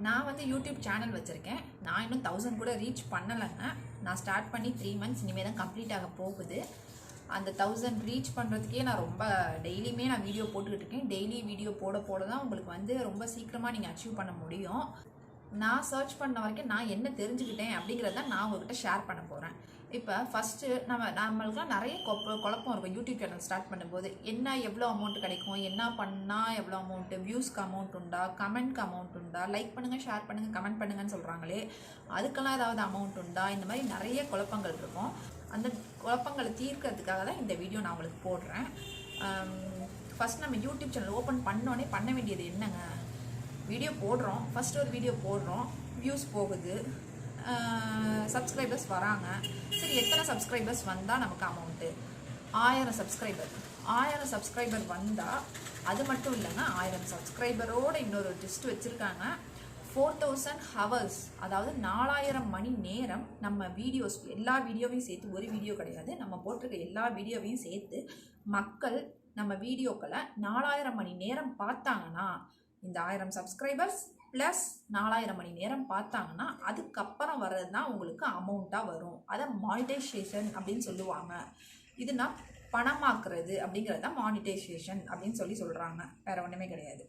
நான் வந்து YouTube channel வச்சுருக்கேன். நான் இன்னும் 1000 கூட ரீச் பண்ணலைங்க. நான் ஸ்டார்ட் பண்ணி 3 மந்த்ஸ் இனிமேல் தான் கம்ப்ளீட் ஆக போகுது. அந்த 1000 ரீச் பண்ணுறதுக்கே நான் ரொம்ப டெய்லியுமே நான் வீடியோ போட்டுக்கிட்டு இருக்கேன். டெய்லி வீடியோ போட தான் உங்களுக்கு வந்து ரொம்ப சீக்கிரமாக நீங்கள் அச்சீவ் பண்ண முடியும். நான் சர்ச் பண்ண வரைக்கும் நான் என்ன தெரிஞ்சுக்கிட்டேன் அப்படிங்கிறத நான் உங்கள்கிட்ட ஷேர் பண்ண போகிறேன். இப்போ ஃபஸ்ட்டு நம்மளுக்குலாம் நிறைய குழப்பம் இருக்கும். யூடியூப் சேனல் ஸ்டார்ட் பண்ணும்போது என்ன எவ்வளோ அமௌண்ட் கிடைக்கும், என்ன பண்ணால் எவ்வளோ அமௌண்ட்டு, வியூஸ்க்கு அமௌண்ட் உண்டா, கமெண்ட்க்கு அமௌண்ட் உண்டா, லைக் பண்ணுங்கள், ஷேர் பண்ணுங்கள், கமெண்ட் பண்ணுங்கன்னு சொல்கிறாங்களே அதுக்கெல்லாம் ஏதாவது அமௌண்ட் உண்டா, இந்த மாதிரி நிறைய குழப்பங்கள் இருக்கும். அந்த குழப்பங்களை தீர்க்கிறதுக்காக தான் இந்த வீடியோ நான் உங்களுக்கு போடுறேன். ஃபஸ்ட் நம்ம யூடியூப் சேனல் ஓப்பன் பண்ணோடனே பண்ண வேண்டியது என்னங்க, வீடியோ போடுறோம், ஃபஸ்ட்டு ஒரு வீடியோ போடுறோம், வியூஸ் போகுது, சப்ஸ்கிரைபர்ஸ் வராங்க. சரி, எத்தனை சப்ஸ்கிரைபர்ஸ் வந்தால் நமக்கு அமௌண்ட்டு? 1000 சப்ஸ்கிரைபர் வந்தால், அது மட்டும் இல்லைங்க, 1000 சப்ஸ்கிரைபரோடு இன்னொரு லிஸ்ட் வச்சுருக்காங்க. 4000 ஹவர்ஸ், அதாவது 4000 மணி நேரம் நம்ம வீடியோஸ், எல்லா வீடியோவையும் சேர்த்து, ஒரு வீடியோ கிடையாது, நம்ம போட்டிருக்க எல்லா வீடியோவையும் சேர்த்து மக்கள் நம்ம வீடியோக்களை 4000 மணி நேரம் பார்த்தாங்கன்னா, இந்த 1000 சப்ஸ்கிரைபர்ஸ் ப்ளஸ் 4000 மணி நேரம் பார்த்தாங்கன்னா அதுக்கப்புறம் வர்றது தான் உங்களுக்கு அமௌண்ட்டாக வரும். அதை மானிட்டைசேஷன் அப்படின்னு சொல்லுவாங்க. இதுனா பணமாக்குறது அப்படிங்கிறது தான் மானிட்டைசேஷன் அப்படின்னு சொல்கிறாங்க. வேறு ஒன்றுமே கிடையாது.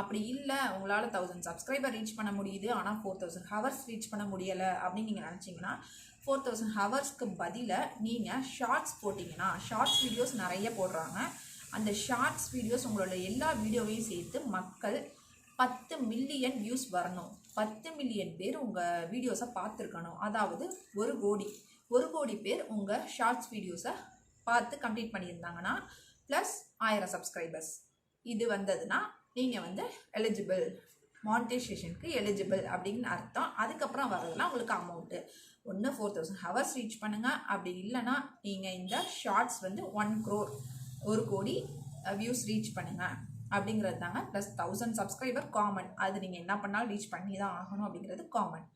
அப்படி இல்லை, உங்களால் 1000 சப்ஸ்கிரைபர் ரீச் பண்ண முடியுது, ஆனால் 4000 ஹவர்ஸ் ரீச் பண்ண முடியலை அப்படின்னு நீங்கள் நினச்சிங்கன்னா, 4000 ஹவர்ஸ்க்கு பதிலாக நீங்கள் ஷார்ட்ஸ் போட்டிங்கன்னா, ஷார்ட்ஸ் வீடியோஸ் நிறைய போடுறாங்க. அந்த ஷார்ட்ஸ் வீடியோஸ் உங்களோட எல்லா வீடியோவையும் சேர்த்து மக்கள் 10 மில்லியன் வியூஸ் வரணும். 10 மில்லியன் பேர் உங்கள் வீடியோஸை பார்த்துருக்கணும். அதாவது 1 கோடி பேர் உங்கள் ஷார்ட்ஸ் வீடியோஸை பார்த்து கம்ப்ளீட் பண்ணியிருந்தாங்கன்னா ப்ளஸ் 1000 சப்ஸ்கிரைபர்ஸ் இது வந்ததுன்னா நீங்கள் வந்து எலிஜிபிள், மானிட்டைசேஷனுக்கு எலிஜிபிள் அப்படின்னு அர்த்தம். அதுக்கப்புறம் வரதுலாம் உங்களுக்கு அமௌண்ட்டு. ஒன்று 4000 ஹவர்ஸ் ரீச் பண்ணுங்கள், அப்படி இல்லைன்னா நீங்கள் இந்த ஷார்ட்ஸ் வந்து 1 கோடி வியூஸ் ரீச் பண்ணுங்கள் அப்படிங்கிறது தாங்க. ப்ளஸ் 1000 சப்ஸ்கிரைபர் காமன், அது நீங்கள் என்ன பண்ணாலும் ரீச் பண்ணி தான் ஆகணும் அப்படிங்கிறது காமன்.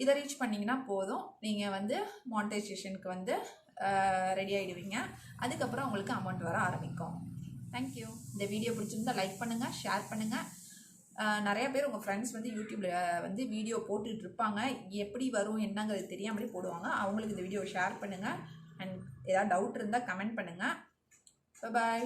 இதை ரீச் பண்ணிங்கன்னா போதும், நீங்கள் வந்து மானிட்டைசேஷனுக்கு வந்து ரெடி ஆகிடுவீங்க. அதுக்கப்புறம் உங்களுக்கு அமௌண்ட் வர ஆரம்பிக்கும். தேங்க்யூ. இந்த வீடியோ பிடிச்சிருந்தா லைக் பண்ணுங்கள், ஷேர் பண்ணுங்கள். நிறைய பேர் உங்கள் ஃப்ரெண்ட்ஸ் வந்து யூடியூப்பில் வந்து வீடியோ போட்டுட்டு இருப்பாங்க, எப்படி வரும் என்னங்கிறது தெரியாமலே போடுவாங்க. அவங்களுக்கு இந்த வீடியோ ஷேர் பண்ணுங்கள். அண்ட் ஏதாவது டவுட் இருந்தால் கமெண்ட் பண்ணுங்கள். Bye-bye.